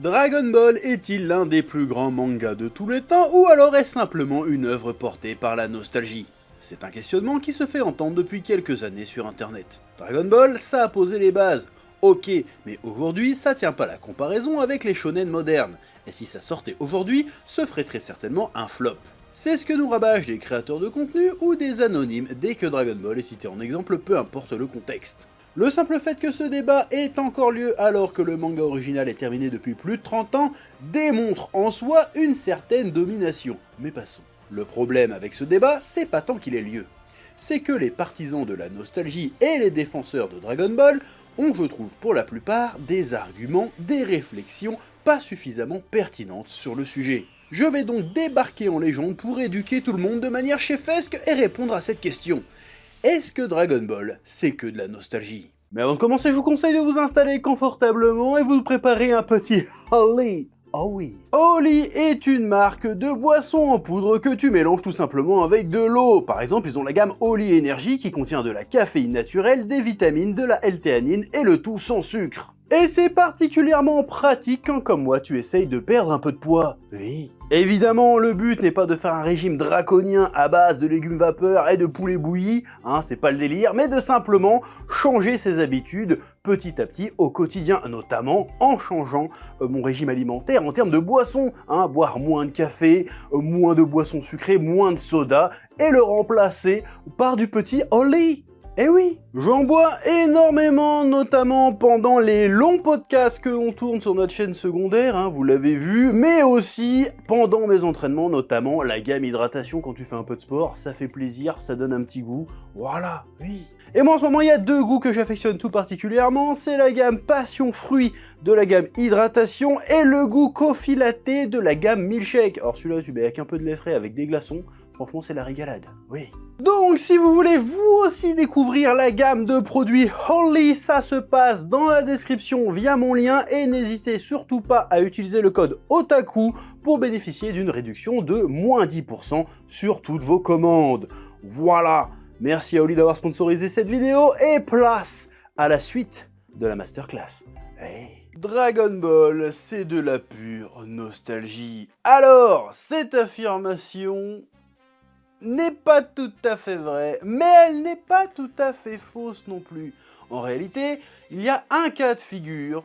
Dragon Ball est-il l'un des plus grands mangas de tous les temps ou alors est-ce simplement une œuvre portée par la nostalgie? C'est un questionnement qui se fait entendre depuis quelques années sur internet. Dragon Ball, ça a posé les bases. Ok, mais aujourd'hui, ça tient pas la comparaison avec les shonen modernes. Et si ça sortait aujourd'hui, ce ferait très certainement un flop. C'est ce que nous rabâchent des créateurs de contenu ou des anonymes dès que Dragon Ball est cité en exemple, peu importe le contexte. Le simple fait que ce débat ait encore lieu alors que le manga original est terminé depuis plus de 30 ans démontre en soi une certaine domination. Mais passons. Le problème avec ce débat, c'est pas tant qu'il ait lieu. C'est que les partisans de la nostalgie et les défenseurs de Dragon Ball ont, je trouve pour la plupart, des arguments, des réflexions pas suffisamment pertinentes sur le sujet. Je vais donc débarquer en légende pour éduquer tout le monde de manière chefesque et répondre à cette question. Est-ce que Dragon Ball, c'est que de la nostalgie? Mais avant de commencer, je vous conseille de vous installer confortablement et vous préparer un petit Holly. Oh oui. Holly est une marque de boisson en poudre que tu mélanges tout simplement avec de l'eau. Par exemple, ils ont la gamme Holly Energy qui contient de la caféine naturelle, des vitamines, de la L-théanine et le tout sans sucre. Et c'est particulièrement pratique quand, comme moi, tu essayes de perdre un peu de poids. Oui. Évidemment, le but n'est pas de faire un régime draconien à base de légumes vapeur et de poulet bouilli, hein, c'est pas le délire, mais de simplement changer ses habitudes petit à petit au quotidien, notamment en changeant mon régime alimentaire en termes de boissons, hein, boire moins de café, moins de boissons sucrées, moins de soda, et le remplacer par du petit Holly. Eh oui, j'en bois énormément, notamment pendant les longs podcasts que l'on tourne sur notre chaîne secondaire, hein, vous l'avez vu, mais aussi pendant mes entraînements, notamment la gamme hydratation quand tu fais un peu de sport, ça fait plaisir, ça donne un petit goût, voilà, oui. Et moi en ce moment, il y a deux goûts que j'affectionne tout particulièrement, c'est la gamme passion fruit de la gamme hydratation et le goût coffee latte de la gamme milkshake. Alors celui-là, tu mets avec un peu de lait frais, avec des glaçons, franchement c'est la régalade, oui. Donc si vous voulez vous aussi découvrir la gamme de produits Holly, ça se passe dans la description via mon lien et n'hésitez surtout pas à utiliser le code OTAKU pour bénéficier d'une réduction de moins 10% sur toutes vos commandes. Voilà, merci à Holly d'avoir sponsorisé cette vidéo et place à la suite de la masterclass. Hey. Dragon Ball, c'est de la pure nostalgie. Alors, cette affirmation n'est pas tout à fait vraie, mais elle n'est pas tout à fait fausse non plus. En réalité, il y a un cas de figure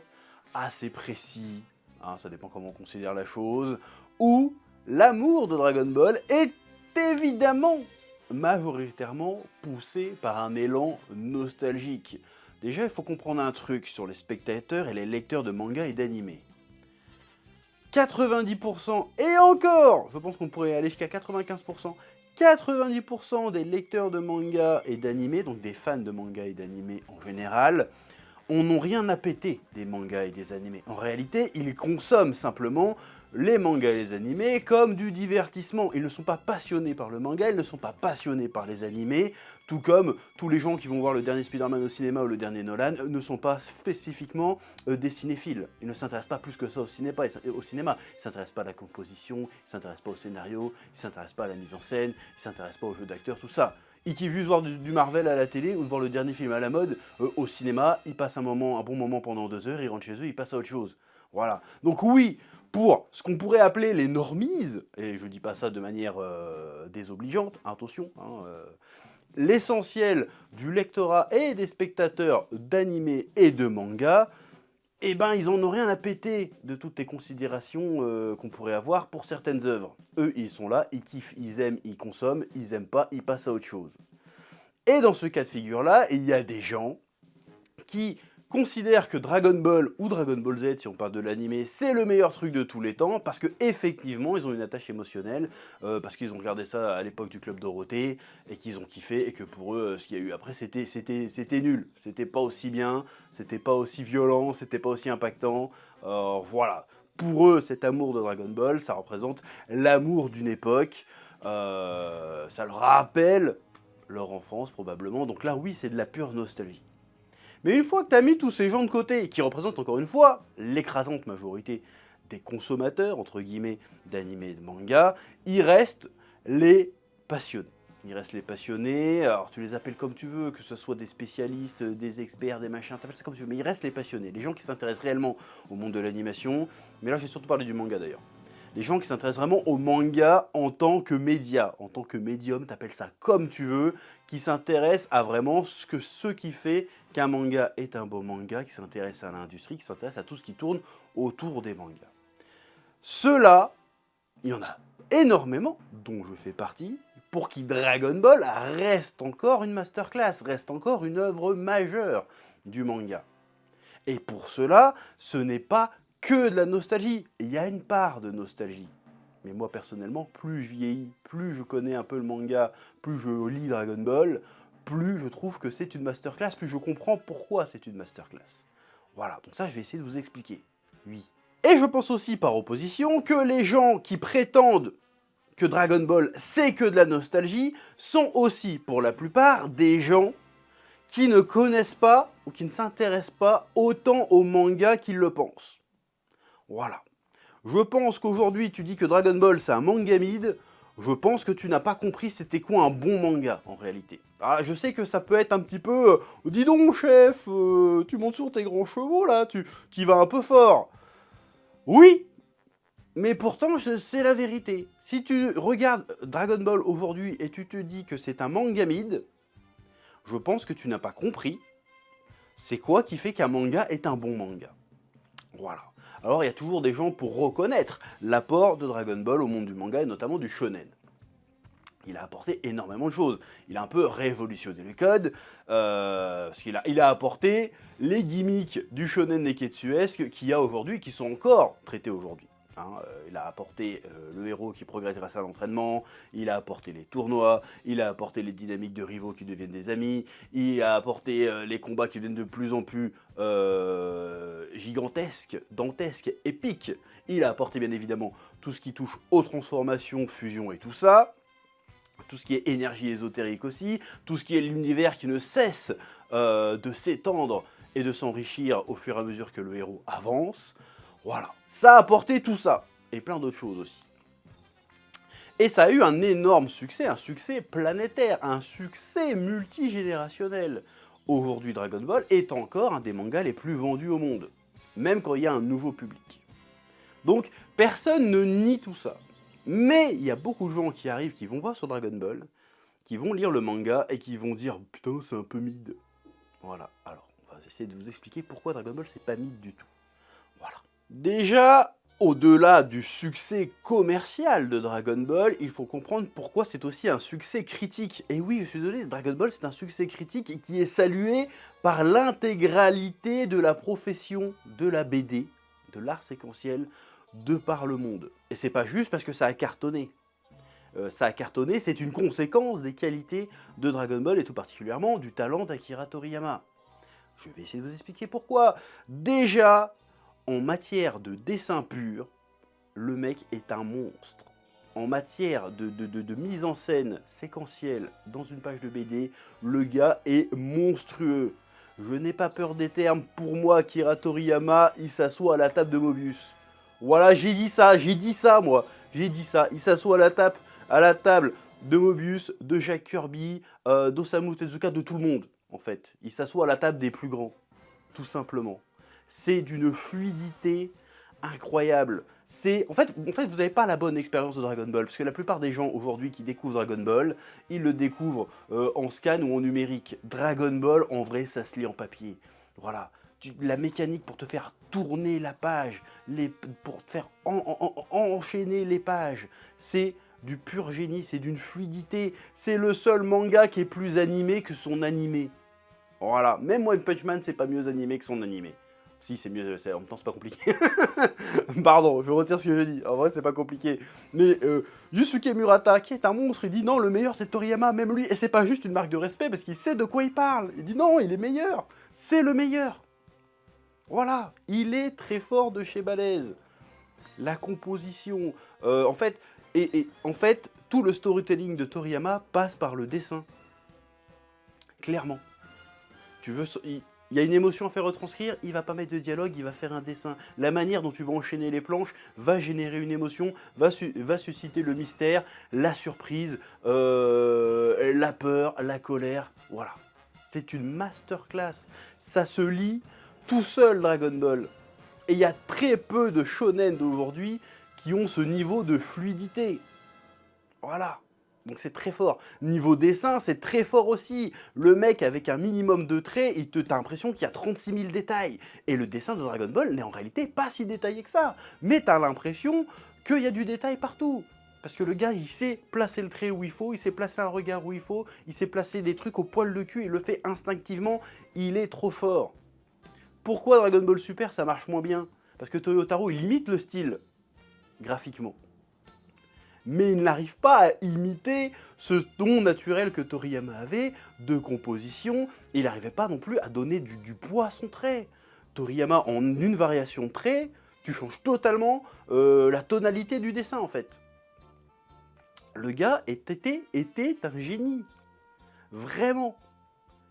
assez précis, hein, ça dépend comment on considère la chose, où l'amour de Dragon Ball est évidemment majoritairement poussé par un élan nostalgique. Déjà, il faut comprendre un truc sur les spectateurs et les lecteurs de manga et d'anime. 90%, et encore, je pense qu'on pourrait aller jusqu'à 95%, 90% des lecteurs de manga et d'anime, donc des fans de manga et d'anime en général, n'ont rien à péter des mangas et des animés. En réalité, ils consomment simplement les mangas et les animés comme du divertissement. Ils ne sont pas passionnés par le manga, ils ne sont pas passionnés par les animés, tout comme tous les gens qui vont voir le dernier Spider-Man au cinéma ou le dernier Nolan ne sont pas spécifiquement des cinéphiles. Ils ne s'intéressent pas plus que ça au cinéma. Ils ne s'intéressent pas à la composition, ils ne s'intéressent pas au scénario, ils ne s'intéressent pas à la mise en scène, ils ne s'intéressent pas au jeu d'acteur, tout ça. Ils kiffent juste voir du Marvel à la télé ou de voir le dernier film à la mode au cinéma, ils passent un bon moment pendant 2 heures, ils rentrent chez eux, ils passent à autre chose. Voilà. Donc oui, pour ce qu'on pourrait appeler les normies, et je dis pas ça de manière désobligeante, attention, hein, l'essentiel du lectorat et des spectateurs d'animé et de manga, eh ben ils en ont rien à péter de toutes les considérations qu'on pourrait avoir pour certaines œuvres. Eux, ils sont là, ils kiffent, ils aiment, ils consomment, ils aiment pas, ils passent à autre chose. Et dans ce cas de figure-là, il y a des gens qui considèrent que Dragon Ball ou Dragon Ball Z, si on parle de l'animé, c'est le meilleur truc de tous les temps, parce que effectivement, ils ont une attache émotionnelle, parce qu'ils ont regardé ça à l'époque du Club Dorothée, et qu'ils ont kiffé, et que pour eux, ce qu'il y a eu après, c'était nul. C'était pas aussi bien, c'était pas aussi violent, c'était pas aussi impactant. Voilà. Pour eux, cet amour de Dragon Ball, ça représente l'amour d'une époque, ça leur rappelle leur enfance probablement, donc là oui, c'est de la pure nostalgie. Mais une fois que tu as mis tous ces gens de côté, qui représentent encore une fois l'écrasante majorité des consommateurs, entre guillemets, d'anime et de manga, il reste les passionnés. Il reste les passionnés, alors tu les appelles comme tu veux, que ce soit des spécialistes, des experts, des machins, t'appelles ça comme tu veux, mais il reste les passionnés, les gens qui s'intéressent réellement au monde de l'animation, mais là j'ai surtout parlé du manga d'ailleurs. Les gens qui s'intéressent vraiment au manga en tant que média, en tant que médium, t'appelles ça comme tu veux, qui s'intéressent à vraiment ce qui fait qu'un manga est un beau manga, qui s'intéresse à l'industrie, qui s'intéresse à tout ce qui tourne autour des mangas. Ceux-là, il y en a énormément, dont je fais partie, pour qui Dragon Ball reste encore une masterclass, reste encore une œuvre majeure du manga. Et pour cela, ce n'est pas que de la nostalgie. Il y a une part de nostalgie. Mais moi, personnellement, plus je vieillis, plus je connais un peu le manga, plus je lis Dragon Ball, plus je trouve que c'est une masterclass, plus je comprends pourquoi c'est une masterclass. Voilà, donc ça, je vais essayer de vous expliquer. Oui. Et je pense aussi, par opposition, que les gens qui prétendent que Dragon Ball, c'est que de la nostalgie, sont aussi, pour la plupart, des gens qui ne connaissent pas ou qui ne s'intéressent pas autant au manga qu'ils le pensent. Voilà. Je pense qu'aujourd'hui, tu dis que Dragon Ball, c'est un manga mid. Je pense que tu n'as pas compris c'était quoi un bon manga, en réalité. Ah, je sais que ça peut être un petit peu... dis donc, chef, tu montes sur tes grands chevaux, là, tu y vas un peu fort. Oui, mais pourtant, c'est la vérité. Si tu regardes Dragon Ball aujourd'hui et tu te dis que c'est un manga mid, je pense que tu n'as pas compris c'est quoi qui fait qu'un manga est un bon manga. Voilà. Alors, il y a toujours des gens pour reconnaître l'apport de Dragon Ball au monde du manga, et notamment du shonen. Il a apporté énormément de choses. Il a un peu révolutionné le code, parce qu'il a apporté les gimmicks du shonen neketsuesque qu'il y a aujourd'hui, qui sont encore traités aujourd'hui. Il a apporté le héros qui progresse grâce à l'entraînement, il a apporté les tournois, il a apporté les dynamiques de rivaux qui deviennent des amis, il a apporté les combats qui deviennent de plus en plus gigantesques, dantesques, épiques. Il a apporté bien évidemment tout ce qui touche aux transformations, fusions et tout ça. Tout ce qui est énergie ésotérique aussi, tout ce qui est l'univers qui ne cesse de s'étendre et de s'enrichir au fur et à mesure que le héros avance. Voilà, ça a apporté tout ça, et plein d'autres choses aussi. Et ça a eu un énorme succès, un succès planétaire, un succès multigénérationnel. Aujourd'hui, Dragon Ball est encore un des mangas les plus vendus au monde, même quand il y a un nouveau public. Donc, personne ne nie tout ça. Mais il y a beaucoup de gens qui arrivent, qui vont voir sur Dragon Ball, qui vont lire le manga et qui vont dire « Putain, c'est un peu mid ». Voilà, alors, on va essayer de vous expliquer pourquoi Dragon Ball, c'est pas mid du tout. Voilà. Déjà, au-delà du succès commercial de Dragon Ball, il faut comprendre pourquoi c'est aussi un succès critique. Et oui, je suis désolé, Dragon Ball, c'est un succès critique qui est salué par l'intégralité de la profession de la BD, de l'art séquentiel, de par le monde. Et c'est pas juste parce que ça a cartonné. Ça a cartonné, c'est une conséquence des qualités de Dragon Ball et tout particulièrement du talent d'Akira Toriyama. Je vais essayer de vous expliquer pourquoi. Déjà, en matière de dessin pur, le mec est un monstre. En matière de mise en scène séquentielle dans une page de BD, le gars est monstrueux. Je n'ai pas peur des termes, pour moi, Akira Toriyama, il s'assoit à la table de Mobius. Voilà, j'ai dit ça moi, j'ai dit ça. Il s'assoit à la table de Mobius, de Jack Kirby, d'Osamu Tezuka, de tout le monde, en fait. Il s'assoit à la table des plus grands, tout simplement. C'est d'une fluidité incroyable. En fait, vous n'avez pas la bonne expérience de Dragon Ball, parce que la plupart des gens aujourd'hui qui découvrent Dragon Ball, ils le découvrent en scan ou en numérique. Dragon Ball, en vrai, ça se lit en papier. Voilà. La mécanique pour te faire tourner la page, pour te faire enchaîner les pages, c'est du pur génie, c'est d'une fluidité. C'est le seul manga qui est plus animé que son animé. Voilà, même One Punch Man, c'est pas mieux animé que son animé. Si, c'est mieux, en même temps, c'est pas compliqué. Pardon, je retire ce que j'ai dit. En vrai, c'est pas compliqué. Mais Yusuke Murata, qui est un monstre, il dit non, le meilleur, c'est Toriyama, même lui. Et c'est pas juste une marque de respect, parce qu'il sait de quoi il parle. Il dit non, il est meilleur. C'est le meilleur. Voilà, il est très fort de chez Balèze. La composition, en fait, tout le storytelling de Toriyama passe par le dessin. Clairement. Tu veux, Il y a une émotion à faire retranscrire, il va pas mettre de dialogue, il va faire un dessin. La manière dont tu vas enchaîner les planches va générer une émotion, va susciter le mystère, la surprise, la peur, la colère. Voilà. C'est une masterclass. Ça se lit tout seul, Dragon Ball. Et il y a très peu de shonen d'aujourd'hui qui ont ce niveau de fluidité. Voilà. Donc c'est très fort. Niveau dessin, c'est très fort aussi. Le mec, avec un minimum de traits, t'as l'impression qu'il y a 36 000 détails. Et le dessin de Dragon Ball n'est en réalité pas si détaillé que ça. Mais t'as l'impression qu'il y a du détail partout. Parce que le gars, il sait placer le trait où il faut, il sait placer un regard où il faut, il sait placer des trucs au poil de cul, il le fait instinctivement. Il est trop fort. Pourquoi Dragon Ball Super, ça marche moins bien? Parce que Toyotaro, il imite le style graphiquement. Mais il n'arrive pas à imiter ce ton naturel que Toriyama avait de composition. Et il n'arrivait pas non plus à donner du poids à son trait. Toriyama, en une variation de trait, tu changes totalement la tonalité du dessin en fait. Le gars était un génie. Vraiment.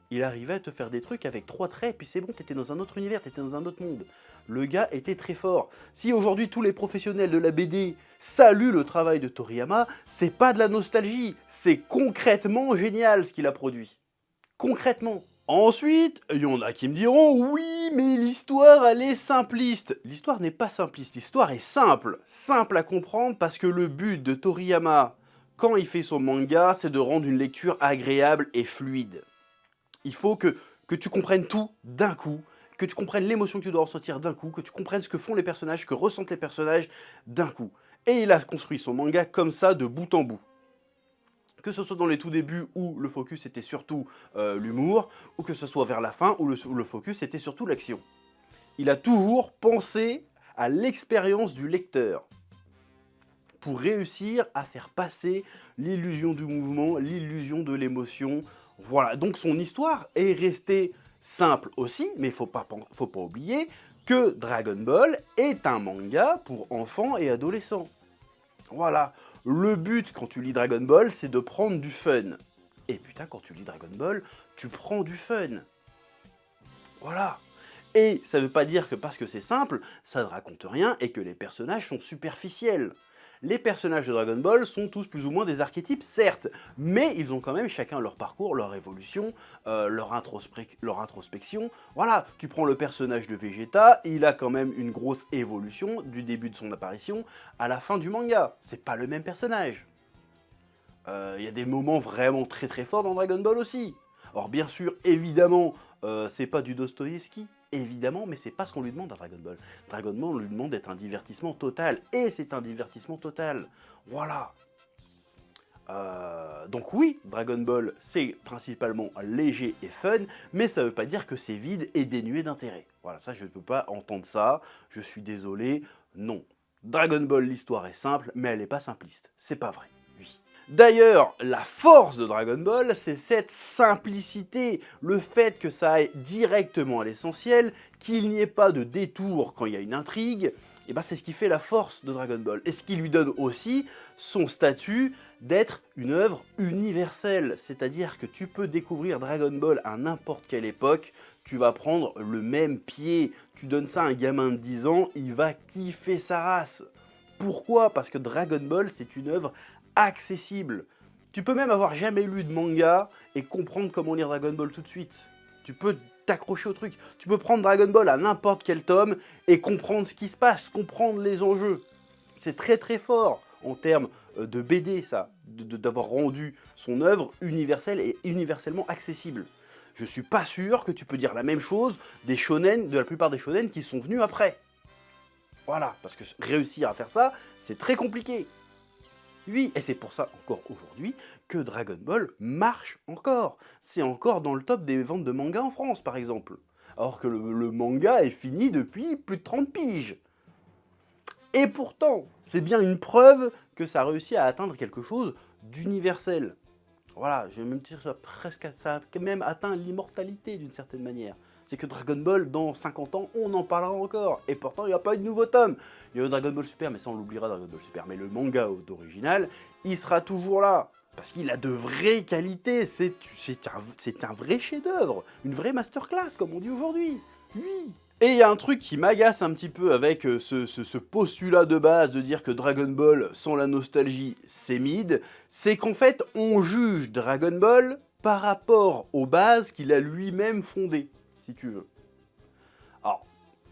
Il arrivait à te faire des trucs avec 3 traits, puis c'est bon, t'étais dans un autre univers, t'étais dans un autre monde. Le gars était très fort. Si aujourd'hui tous les professionnels de la BD saluent le travail de Toriyama, c'est pas de la nostalgie, c'est concrètement génial ce qu'il a produit. Concrètement. Ensuite, il y en a qui me diront « Oui, mais l'histoire, elle est simpliste ». L'histoire n'est pas simpliste, l'histoire est simple. Simple à comprendre parce que le but de Toriyama, quand il fait son manga, c'est de rendre une lecture agréable et fluide. Il faut que tu comprennes tout d'un coup, que tu comprennes l'émotion que tu dois ressentir d'un coup, que tu comprennes ce que font les personnages, que ressentent les personnages d'un coup. Et il a construit son manga comme ça, de bout en bout. Que ce soit dans les tout débuts où le focus était surtout l'humour, ou que ce soit vers la fin où le focus était surtout l'action. Il a toujours pensé à l'expérience du lecteur pour réussir à faire passer l'illusion du mouvement, l'illusion de l'émotion. Voilà, donc son histoire est restée simple aussi, mais faut pas oublier que Dragon Ball est un manga pour enfants et adolescents. Voilà, le but quand tu lis Dragon Ball, c'est de prendre du fun. Et putain, quand tu lis Dragon Ball, tu prends du fun. Voilà. Et ça veut pas dire que parce que c'est simple, ça ne raconte rien et que les personnages sont superficiels. Les personnages de Dragon Ball sont tous plus ou moins des archétypes, certes, mais ils ont quand même chacun leur parcours, leur évolution, leur introspection. Voilà, tu prends le personnage de Vegeta, il a quand même une grosse évolution du début de son apparition à la fin du manga. C'est pas le même personnage. Il y a des moments vraiment très très forts dans Dragon Ball aussi. Alors bien sûr, évidemment, c'est pas du Dostoïevski, évidemment, mais c'est pas ce qu'on lui demande à Dragon Ball. Dragon Ball, on lui demande d'être un divertissement total, et c'est un divertissement total. Voilà. Donc oui, Dragon Ball, c'est principalement léger et fun, mais ça veut pas dire que c'est vide et dénué d'intérêt. Voilà, ça je ne peux pas entendre ça, je suis désolé, non. Dragon Ball, l'histoire est simple, mais elle n'est pas simpliste. C'est pas vrai, oui. D'ailleurs, la force de Dragon Ball, c'est cette simplicité, le fait que ça aille directement à l'essentiel, qu'il n'y ait pas de détour quand il y a une intrigue, et ben c'est ce qui fait la force de Dragon Ball, et ce qui lui donne aussi son statut d'être une œuvre universelle, c'est-à-dire que tu peux découvrir Dragon Ball à n'importe quelle époque, tu vas prendre le même pied, tu donnes ça à un gamin de 10 ans, il va kiffer sa race. Pourquoi? Parce que Dragon Ball, c'est une œuvre accessible. Tu peux même avoir jamais lu de manga et comprendre comment lire Dragon Ball tout de suite. Tu peux t'accrocher au truc. Tu peux prendre Dragon Ball à n'importe quel tome et comprendre ce qui se passe, comprendre les enjeux. C'est très très fort en termes de BD, ça, d'avoir rendu son œuvre universelle et universellement accessible. Je suis pas sûr que tu peux dire la même chose des shonen, de la plupart des shonen qui sont venus après. Voilà, parce que réussir à faire ça, c'est très compliqué. Oui, et c'est pour ça encore aujourd'hui que Dragon Ball marche encore. C'est encore dans le top des ventes de manga en France, par exemple. Alors que le manga est fini depuis plus de 30 piges. Et pourtant, c'est bien une preuve que ça a réussi à atteindre quelque chose d'universel. Voilà, je vais même dire que ça a même atteint l'immortalité d'une certaine manière. C'est que Dragon Ball, dans 50 ans, on en parlera encore. Et pourtant, il n'y a pas eu de nouveau tome. Il y a eu Dragon Ball Super, mais ça, on l'oubliera, Dragon Ball Super. Mais le manga d'original, il sera toujours là. Parce qu'il a de vraies qualités, c'est un vrai chef-d'œuvre, une vraie masterclass, comme on dit aujourd'hui. Oui. Et il y a un truc qui m'agace un petit peu avec ce postulat de base de dire que Dragon Ball, sans la nostalgie, c'est mid, c'est qu'en fait, on juge Dragon Ball par rapport aux bases qu'il a lui-même fondées, si tu veux. Alors,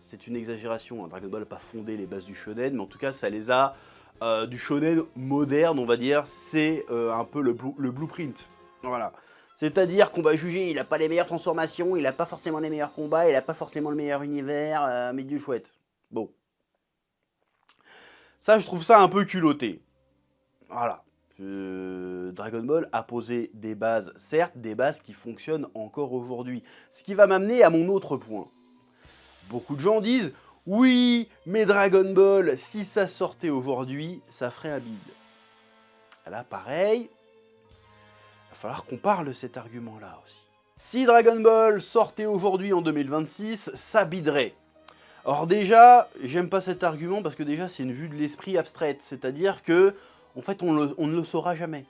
c'est une exagération, hein. Dragon Ball n'a pas fondé les bases du shonen, mais en tout cas, ça les a du shonen moderne, on va dire, c'est un peu le blueprint. Voilà. C'est-à-dire qu'on va juger, il n'a pas les meilleures transformations, il n'a pas forcément les meilleurs combats, il n'a pas forcément le meilleur univers, mais du chouette. Bon. Ça, je trouve ça un peu culotté. Voilà. Dragon Ball a posé des bases, certes, des bases qui fonctionnent encore aujourd'hui. Ce qui va m'amener à mon autre point. Beaucoup de gens disent, oui, mais Dragon Ball, si ça sortait aujourd'hui, ça ferait un bide. Là, pareil. Il va falloir qu'on parle de cet argument-là aussi. Si Dragon Ball sortait aujourd'hui en 2026, ça biderait. Or déjà, j'aime pas cet argument parce que déjà c'est une vue de l'esprit abstraite, c'est-à-dire que, en fait, on ne le saura jamais.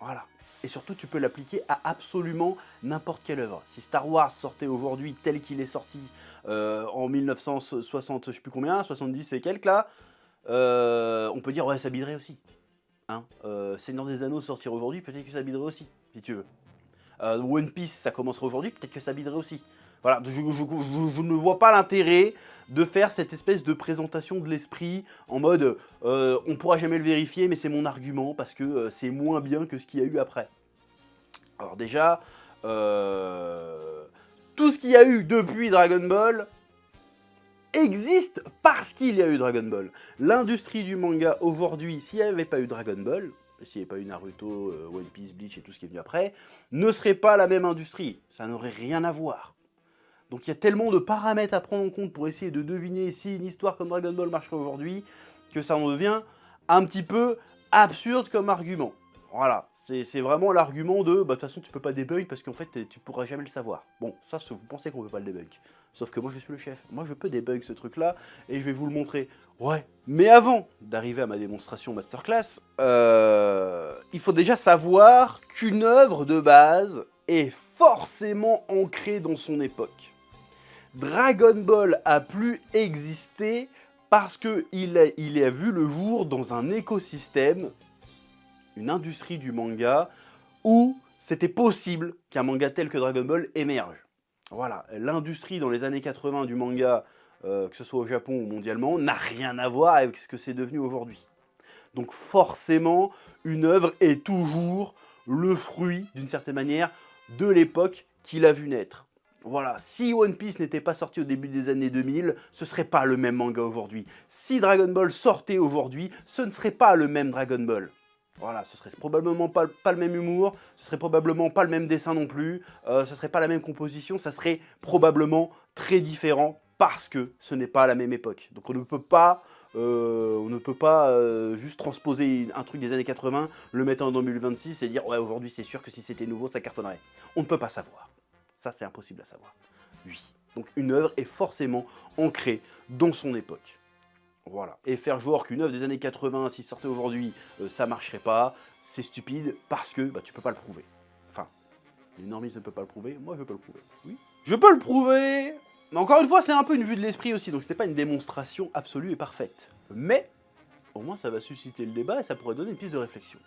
Voilà. Et surtout, tu peux l'appliquer à absolument n'importe quelle œuvre. Si Star Wars sortait aujourd'hui tel qu'il est sorti en 1960, je sais plus combien, 70 et quelques là, on peut dire ouais, ça biderait aussi. Hein, Seigneur des Anneaux sortir aujourd'hui, peut-être que ça biderait aussi, si tu veux. One Piece, ça commencerait aujourd'hui, peut-être que ça biderait aussi. Voilà, je ne vois pas l'intérêt de faire cette espèce de présentation de l'esprit en mode on pourra jamais le vérifier, mais c'est mon argument parce que c'est moins bien que ce qu'il y a eu après. Alors déjà, tout ce qu'il y a eu depuis Dragon Ball existe parce qu'il y a eu Dragon Ball. L'industrie du manga aujourd'hui, s'il n'y avait pas eu Dragon Ball, s'il n'y avait pas eu Naruto, One Piece, Bleach et tout ce qui est venu après, ne serait pas la même industrie. Ça n'aurait rien à voir. Donc il y a tellement de paramètres à prendre en compte pour essayer de deviner si une histoire comme Dragon Ball marcherait aujourd'hui, que ça en devient un petit peu absurde comme argument. Voilà, c'est vraiment l'argument de toute façon tu peux pas débunk parce qu'en fait tu pourras jamais le savoir. Bon, ça vous pensez qu'on peut pas le débunk. Sauf que moi je suis le chef, moi je peux débunk ce truc là et je vais vous le montrer. Ouais, mais avant d'arriver à ma démonstration masterclass, il faut déjà savoir qu'une œuvre de base est forcément ancrée dans son époque. Dragon Ball a pu exister parce qu'il a vu le jour dans un écosystème, une industrie du manga, où c'était possible qu'un manga tel que Dragon Ball émerge. Voilà, l'industrie dans les années 80 du manga, que ce soit au Japon ou mondialement, n'a rien à voir avec ce que c'est devenu aujourd'hui. Donc forcément, une œuvre est toujours le fruit, d'une certaine manière, de l'époque qu'il a vu naître. Voilà, si One Piece n'était pas sorti au début des années 2000, ce serait pas le même manga aujourd'hui. Si Dragon Ball sortait aujourd'hui, ce ne serait pas le même Dragon Ball. Voilà, ce serait probablement pas le même humour, ce serait probablement pas le même dessin non plus, ce serait pas la même composition, ça serait probablement très différent parce que ce n'est pas la même époque. Donc on ne peut pas juste transposer un truc des années 80, le mettre en 2026 et dire ouais aujourd'hui c'est sûr que si c'était nouveau ça cartonnerait. On ne peut pas savoir. Ça c'est impossible à savoir. Oui. Donc une œuvre est forcément ancrée dans son époque. Voilà. Et faire genre qu'une œuvre des années 80, s'il sortait aujourd'hui, ça marcherait pas, c'est stupide parce que tu peux pas le prouver. Enfin, les normistes ne peuvent pas le prouver, moi je peux le prouver. Oui. Je peux le prouver. Mais encore une fois, c'est un peu une vue de l'esprit aussi, donc c'était pas une démonstration absolue et parfaite. Mais, au moins ça va susciter le débat et ça pourrait donner une piste de réflexion.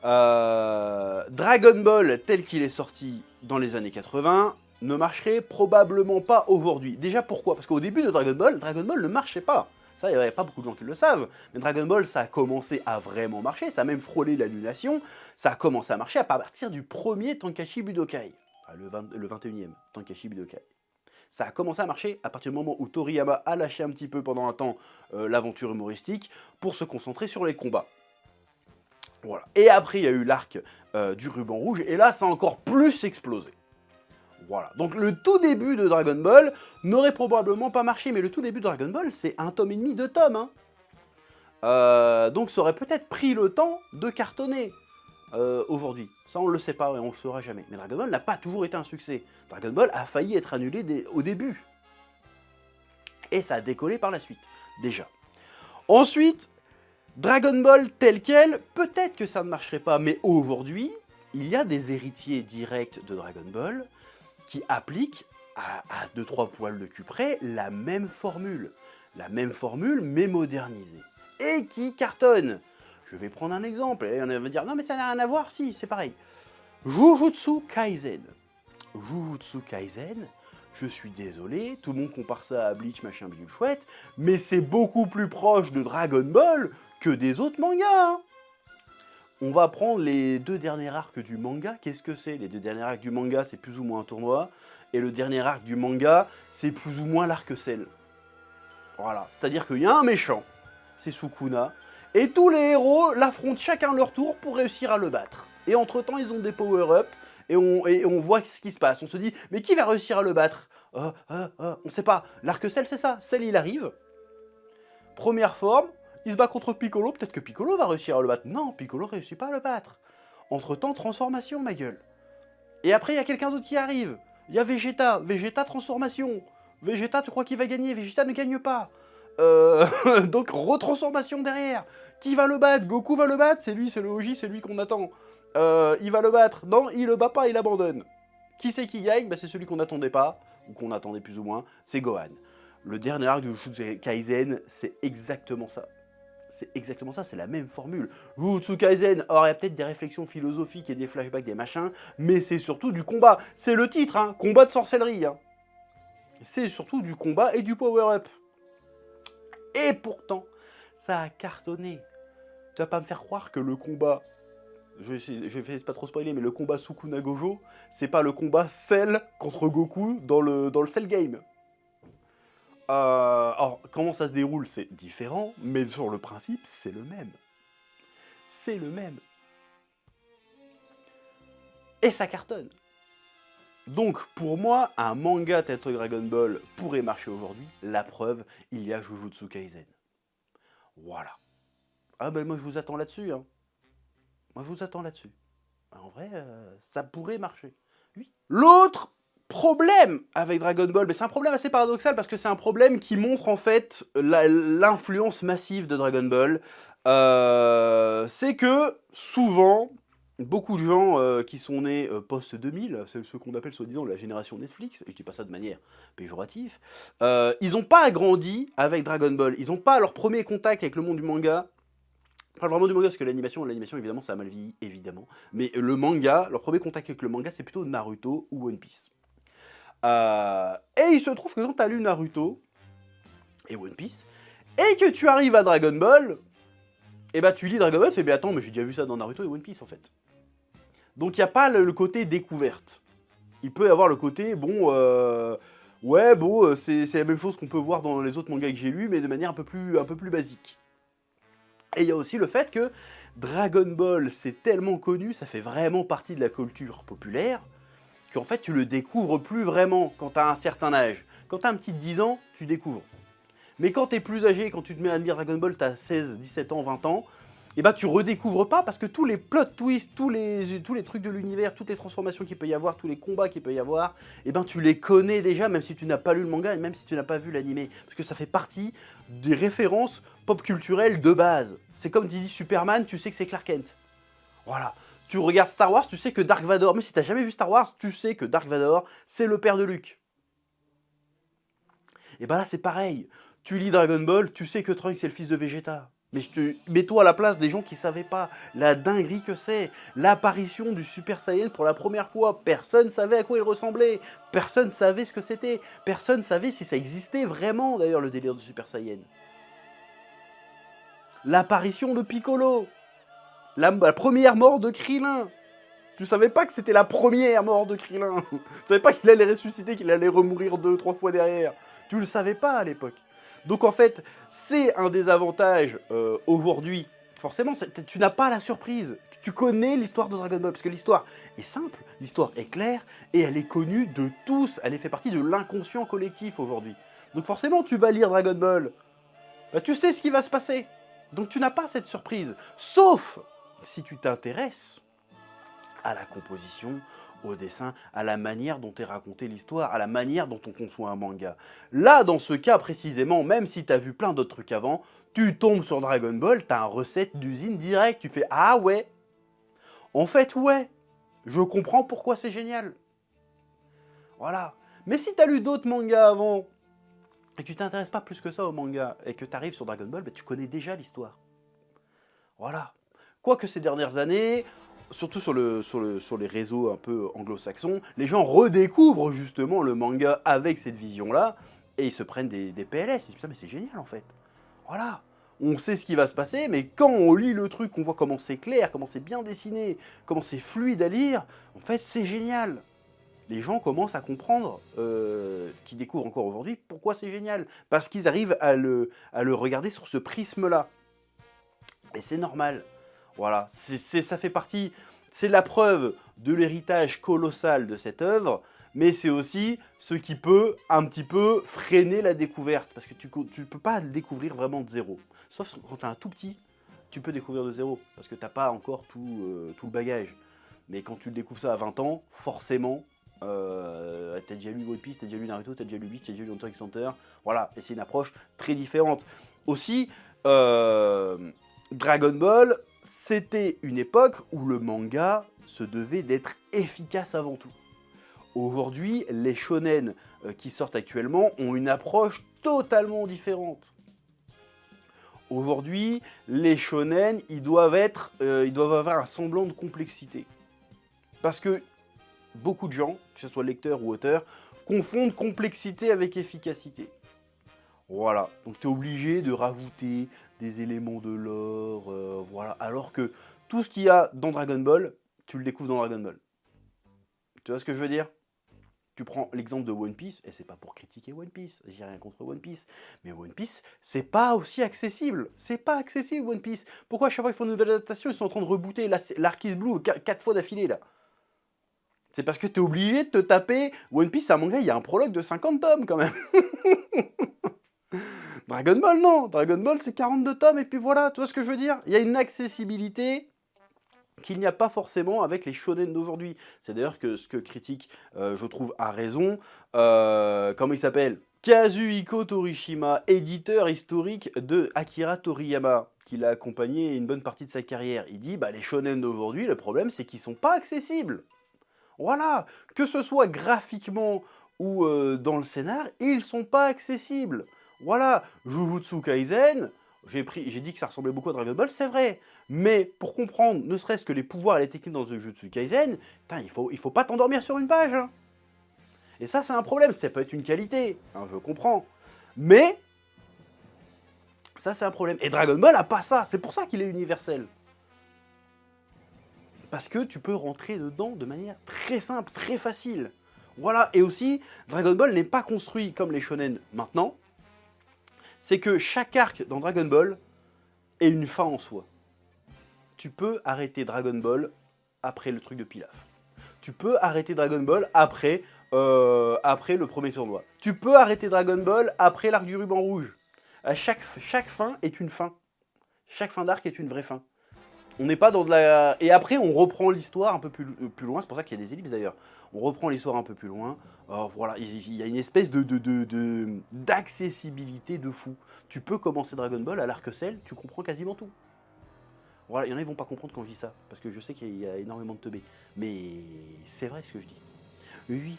Dragon Ball, tel qu'il est sorti dans les années 80, ne marcherait probablement pas aujourd'hui. Déjà pourquoi? Parce qu'au début de Dragon Ball ne marchait pas. Ça, il n'y avait pas beaucoup de gens qui le savent. Mais Dragon Ball, ça a commencé à vraiment marcher, ça a même frôlé l'annulation. Ça a commencé à marcher à partir du premier Tenkaichi Budokai. Le 21e Tenkaichi Budokai. Ça a commencé à marcher à partir du moment où Toriyama a lâché un petit peu pendant un temps l'aventure humoristique pour se concentrer sur les combats. Voilà. Et après, il y a eu l'arc du ruban rouge, et là, ça a encore plus explosé. Voilà. Donc le tout début de Dragon Ball n'aurait probablement pas marché, mais le tout début de Dragon Ball, c'est 1 tome et demi, 2 tomes. Hein. Donc ça aurait peut-être pris le temps de cartonner aujourd'hui. Ça, on ne le sait pas et on ne le saura jamais. Mais Dragon Ball n'a pas toujours été un succès. Dragon Ball a failli être annulé au début. Et ça a décollé par la suite, déjà. Ensuite, Dragon Ball tel quel, peut-être que ça ne marcherait pas, mais aujourd'hui, il y a des héritiers directs de Dragon Ball qui appliquent à 2-3 poils de cul près la même formule. La même formule, mais modernisée. Et qui cartonne. Je vais prendre un exemple, et on va dire, non mais ça n'a rien à voir, si, c'est pareil. Jujutsu Kaisen. Jujutsu Kaisen, je suis désolé, tout le monde compare ça à Bleach, machin, bidule chouette, mais c'est beaucoup plus proche de Dragon Ball que des autres mangas. Hein. On va prendre les 2 derniers arcs du manga. Qu'est-ce que c'est? Les 2 derniers arcs du manga, c'est plus ou moins un tournoi. Et le dernier arc du manga, c'est plus ou moins l'arc-ciel. Voilà, c'est-à-dire qu'il y a un méchant, c'est Sukuna, et tous les héros l'affrontent chacun leur tour pour réussir à le battre. Et entre-temps, ils ont des power-up, et on voit ce qui se passe. On se dit, mais qui va réussir à le battre? On sait pas. L'arc-ciel, c'est ça. Cell, il arrive. Première forme, il se bat contre Piccolo. Peut-être que Piccolo va réussir à le battre. Non, Piccolo réussit pas à le battre. Entre-temps, transformation, ma gueule. Et après, il y a quelqu'un d'autre qui arrive. Il y a Vegeta. Vegeta, transformation. Vegeta, tu crois qu'il va gagner? Vegeta ne gagne pas. Donc, retransformation derrière. Qui va le battre? Goku va le battre? C'est lui, c'est le OG, c'est lui qu'on attend. Il va le battre. Non, il le bat pas, il abandonne. Qui c'est qui gagne? Bah, c'est celui qu'on n'attendait pas, ou qu'on attendait plus ou moins, c'est Gohan. Le dernier arc de Jujutsu Kaisen, c'est exactement ça. C'est exactement ça, c'est la même formule. Jujutsu Kaisen aurait peut-être des réflexions philosophiques et des flashbacks, des machins, mais c'est surtout du combat. C'est le titre, hein, combat de sorcellerie. Hein. C'est surtout du combat et du power-up. Et pourtant, ça a cartonné. Tu vas pas me faire croire que le combat, je vais pas trop spoiler, mais le combat Sukuna Gojo, c'est pas le combat Cell contre Goku dans le Cell Game. Alors, comment ça se déroule, c'est différent, mais sur le principe, c'est le même. C'est le même. Et ça cartonne. Donc, pour moi, un manga tel que Dragon Ball pourrait marcher aujourd'hui. La preuve, il y a Jujutsu Kaisen. Voilà. Ah ben moi, je vous attends là-dessus. Hein. Moi, je vous attends là-dessus. En vrai, ça pourrait marcher. Oui. L'autre problème avec Dragon Ball, mais c'est un problème assez paradoxal parce que c'est un problème qui montre en fait l'influence massive de Dragon Ball. C'est que souvent, beaucoup de gens qui sont nés post-2000, c'est ce qu'on appelle soi-disant la génération Netflix, et je dis pas ça de manière péjorative, ils n'ont pas grandi avec Dragon Ball, ils n'ont pas leur premier contact avec le monde du manga. Je parle vraiment du manga parce que l'animation évidemment ça a mal vieilli, évidemment. Mais le manga, leur premier contact avec le manga c'est plutôt Naruto ou One Piece. Et il se trouve que quand tu as lu Naruto et One Piece, et que tu arrives à Dragon Ball, et bah tu lis Dragon Ball, tu fais, mais attends, mais j'ai déjà vu ça dans Naruto et One Piece en fait. Donc il n'y a pas le côté découverte. Il peut y avoir le côté, bon, ouais, bon, c'est la même chose qu'on peut voir dans les autres mangas que j'ai lus, mais de manière un peu plus basique. Et il y a aussi le fait que Dragon Ball, c'est tellement connu, ça fait vraiment partie de la culture populaire, qu'en fait, tu le découvres plus vraiment quand tu as un certain âge. Quand tu as un petit de 10 ans, tu découvres. Mais quand tu es plus âgé, quand tu te mets à lire Dragon Ball, tu as 16, 17 ans, 20 ans, et bah tu redécouvres pas parce que tous les plot twists, tous les trucs de l'univers, toutes les transformations qu'il peut y avoir, tous les combats qu'il peut y avoir, et ben tu les connais déjà même si tu n'as pas lu le manga et même si tu n'as pas vu l'animé. Parce que ça fait partie des références pop culturelles de base. C'est comme tu dis Superman, tu sais que c'est Clark Kent. Voilà. Tu regardes Star Wars, tu sais que Dark Vador, même si tu n'as jamais vu Star Wars, tu sais que Dark Vador, c'est le père de Luke. Et ben là c'est pareil. Tu lis Dragon Ball, tu sais que Trunks c'est le fils de Vegeta. Mais mets-toi à la place des gens qui savaient pas la dinguerie que c'est. L'apparition du Super Saiyan pour la première fois. Personne savait à quoi il ressemblait. Personne savait ce que c'était. Personne savait si ça existait vraiment, d'ailleurs, le délire du Super Saiyan. L'apparition de Piccolo. La première mort de Krillin. Tu savais pas que c'était la première mort de Krillin. Tu savais pas qu'il allait ressusciter, qu'il allait remourir 2-3 fois derrière. Tu le savais pas à l'époque. Donc en fait, c'est un des avantages aujourd'hui. Forcément, tu n'as pas la surprise. Tu connais l'histoire de Dragon Ball, parce que l'histoire est simple, l'histoire est claire, et elle est connue de tous. Elle fait partie de l'inconscient collectif aujourd'hui. Donc forcément, tu vas lire Dragon Ball. Bah, tu sais ce qui va se passer. Donc tu n'as pas cette surprise. Sauf si tu t'intéresses à la composition, au dessin, à la manière dont est racontée l'histoire, à la manière dont on conçoit un manga. Là, dans ce cas précisément, même si tu as vu plein d'autres trucs avant, tu tombes sur Dragon Ball, tu as un recette d'usine direct, tu fais « Ah ouais, en fait ouais, je comprends pourquoi c'est génial ». Voilà. Mais si tu as lu d'autres mangas avant, et que tu t'intéresses pas plus que ça au manga, et que tu arrives sur Dragon Ball, bah, tu connais déjà l'histoire. Voilà. Quoique ces dernières années, surtout sur les réseaux un peu anglo-saxons, les gens redécouvrent justement le manga avec cette vision-là, et ils se prennent des PLS. Ils se disent, putain, mais c'est génial en fait. Voilà. On sait ce qui va se passer, mais quand on lit le truc, on voit comment c'est clair, comment c'est bien dessiné, comment c'est fluide à lire, en fait, c'est génial. Les gens commencent à comprendre, qui découvrent encore aujourd'hui, pourquoi c'est génial. Parce qu'ils arrivent à le regarder sur ce prisme-là. Et c'est normal. Voilà, ça fait partie, c'est la preuve de l'héritage colossal de cette œuvre, mais c'est aussi ce qui peut un petit peu freiner la découverte, parce que tu ne peux pas le découvrir vraiment de zéro. Sauf quand tu es un tout petit, tu peux découvrir de zéro, parce que tu n'as pas encore tout le bagage. Mais quand tu découvres ça à 20 ans, forcément, tu as déjà lu One Piece, tu as déjà lu Naruto, tu as déjà lu Bleach, tu as déjà lu Hunter x Hunter, voilà, et c'est une approche très différente. Aussi, Dragon Ball, c'était une époque où le manga se devait d'être efficace avant tout. Aujourd'hui, les shonen qui sortent actuellement ont une approche totalement différente. Aujourd'hui, les shonen, ils doivent avoir un semblant de complexité. Parce que beaucoup de gens, que ce soit lecteurs ou auteurs, confondent complexité avec efficacité. Voilà, donc tu es obligé de rajouter des éléments de lore, voilà, alors que tout ce qu'il y a dans Dragon Ball, tu le découvres dans Dragon Ball. Tu vois ce que je veux dire? Tu prends l'exemple de One Piece, et c'est pas pour critiquer One Piece, j'ai rien contre One Piece, mais One Piece, c'est pas aussi accessible. C'est pas accessible, One Piece. Pourquoi à chaque fois qu'ils font une nouvelle adaptation, ils sont en train de rebooter l'Arc is Blue 4 fois d'affilée, là? C'est parce que t'es obligé de te taper... One Piece, c'est un manga, il y a un prologue de 50 tomes, quand même. Dragon Ball, non. Dragon Ball, c'est 42 tomes, et puis voilà, tu vois ce que je veux dire? Il y a une accessibilité qu'il n'y a pas forcément avec les shonen d'aujourd'hui. C'est d'ailleurs ce que critique, je trouve, à raison. Comment il s'appelle? Kazuhiko Torishima, éditeur historique de Akira Toriyama, qui l'a accompagné une bonne partie de sa carrière. Il dit, bah, les shonen d'aujourd'hui, le problème, c'est qu'ils sont pas accessibles. Voilà, que ce soit graphiquement ou dans le scénar, ils sont pas accessibles. Voilà, Jujutsu Kaisen, j'ai dit que ça ressemblait beaucoup à Dragon Ball, c'est vrai. Mais pour comprendre, ne serait-ce que les pouvoirs et les techniques dans Jujutsu Kaisen, putain, il faut pas t'endormir sur une page. Hein. Et ça, c'est un problème, ça peut être une qualité, hein, je comprends. Mais, ça, c'est un problème. Et Dragon Ball a pas ça, c'est pour ça qu'il est universel. Parce que tu peux rentrer dedans de manière très simple, très facile. Voilà, et aussi, Dragon Ball n'est pas construit comme les shonen maintenant. C'est que chaque arc dans Dragon Ball est une fin en soi. Tu peux arrêter Dragon Ball après le truc de Pilaf. Tu peux arrêter Dragon Ball après le premier tournoi. Tu peux arrêter Dragon Ball après l'arc du ruban rouge. Chaque fin est une fin. Chaque fin d'arc est une vraie fin. On n'est pas dans de la... Et après, on reprend l'histoire un peu plus loin. C'est pour ça qu'il y a des ellipses, d'ailleurs. On reprend l'histoire un peu plus loin. Voilà, il y a une espèce d'accessibilité de fou. Tu peux commencer Dragon Ball à l'arc Cell, tu comprends quasiment tout. Voilà, il y en a, ils vont pas comprendre quand je dis ça. Parce que je sais qu'il y a énormément de teubés. Mais c'est vrai ce que je dis. Oui,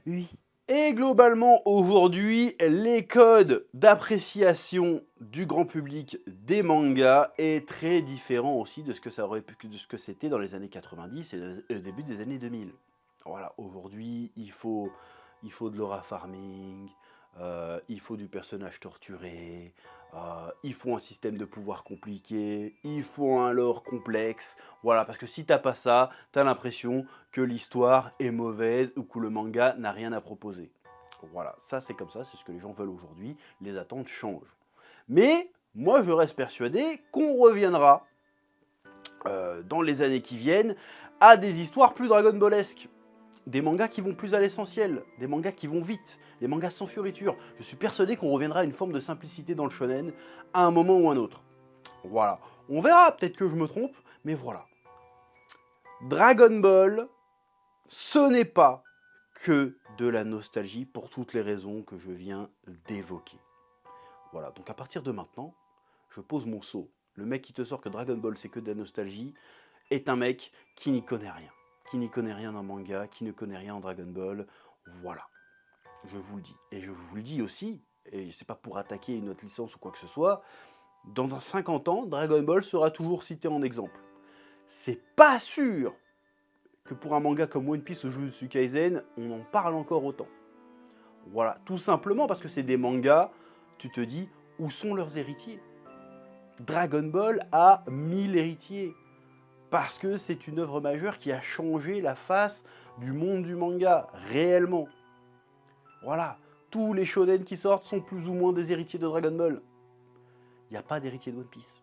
oui. Et globalement, aujourd'hui, les codes d'appréciation du grand public des mangas est très différent aussi de ce que ça aurait pu, de ce que c'était dans les années 90 et le début des années 2000. Voilà, aujourd'hui, il faut de l'aura farming, il faut du personnage torturé, il faut un système de pouvoir compliqué, il faut un lore complexe. Voilà, parce que si t'as pas ça, t'as l'impression que l'histoire est mauvaise ou que le manga n'a rien à proposer. Voilà, ça c'est comme ça, c'est ce que les gens veulent aujourd'hui, les attentes changent. Mais moi je reste persuadé qu'on reviendra dans les années qui viennent à des histoires plus Dragon Ballesques. Des mangas qui vont plus à l'essentiel, des mangas qui vont vite, des mangas sans fioriture. Je suis persuadé qu'on reviendra à une forme de simplicité dans le shonen à un moment ou un autre. Voilà. On verra, peut-être que je me trompe, mais voilà. Dragon Ball, ce n'est pas que de la nostalgie pour toutes les raisons que je viens d'évoquer. Voilà, donc à partir de maintenant, je pose mon sceau. Le mec qui te sort que Dragon Ball c'est que de la nostalgie est un mec qui n'y connaît rien. Qui n'y connaît rien en manga, qui ne connaît rien en Dragon Ball. Voilà, je vous le dis. Et je vous le dis aussi, et c'est pas pour attaquer une autre licence ou quoi que ce soit, dans 50 ans, Dragon Ball sera toujours cité en exemple. C'est pas sûr que pour un manga comme One Piece ou Jujutsu Kaisen, on en parle encore autant. Voilà, tout simplement parce que c'est des mangas, tu te dis, où sont leurs héritiers? Dragon Ball a 1000 héritiers. Parce que c'est une œuvre majeure qui a changé la face du monde du manga, réellement. Voilà, tous les shonen qui sortent sont plus ou moins des héritiers de Dragon Ball. Il n'y a pas d'héritier de One Piece.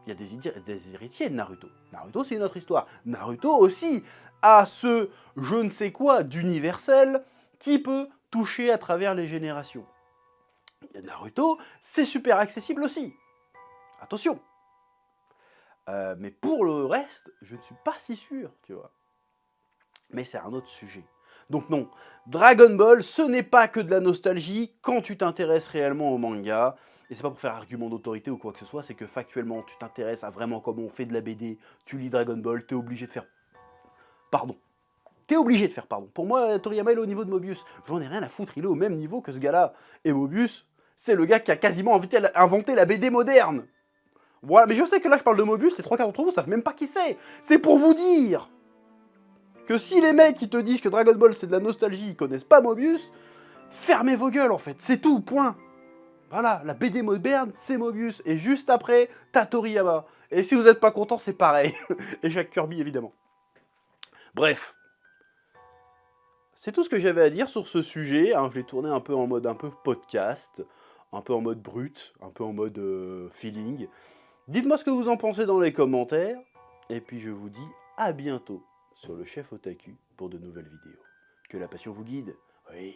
Il y a des héritiers de Naruto. Naruto, c'est une autre histoire. Naruto aussi a ce je ne sais quoi d'universel qui peut toucher à travers les générations. Et Naruto, c'est super accessible aussi. Attention. Mais pour le reste, je ne suis pas si sûr, tu vois. Mais c'est un autre sujet. Donc non, Dragon Ball, ce n'est pas que de la nostalgie quand tu t'intéresses réellement au manga. Et c'est pas pour faire argument d'autorité ou quoi que ce soit, c'est que factuellement, tu t'intéresses à vraiment comment on fait de la BD, tu lis Dragon Ball, t'es obligé de faire... Pardon. T'es obligé de faire pardon. Pour moi, Toriyama, il est au niveau de Mobius. J'en ai rien à foutre, il est au même niveau que ce gars-là. Et Mobius, c'est le gars qui a quasiment inventé la BD moderne. Voilà, mais je sais que là, je parle de Mobius, les 3/4 d'entre vous savent même pas qui c'est. C'est pour vous dire que si les mecs qui te disent que Dragon Ball c'est de la nostalgie, ils connaissent pas Mobius, fermez vos gueules en fait, c'est tout, point. Voilà, la BD moderne, c'est Mobius. Et juste après, t'as Toriyama. Et si vous n'êtes pas content, c'est pareil. Et Jack Kirby, évidemment. Bref. C'est tout ce que j'avais à dire sur ce sujet. Hein, je l'ai tourné un peu en mode un peu podcast, un peu en mode brut, un peu en mode feeling. Dites-moi ce que vous en pensez dans les commentaires. Et puis je vous dis à bientôt sur le Chef Otaku pour de nouvelles vidéos. Que la passion vous guide. Oui.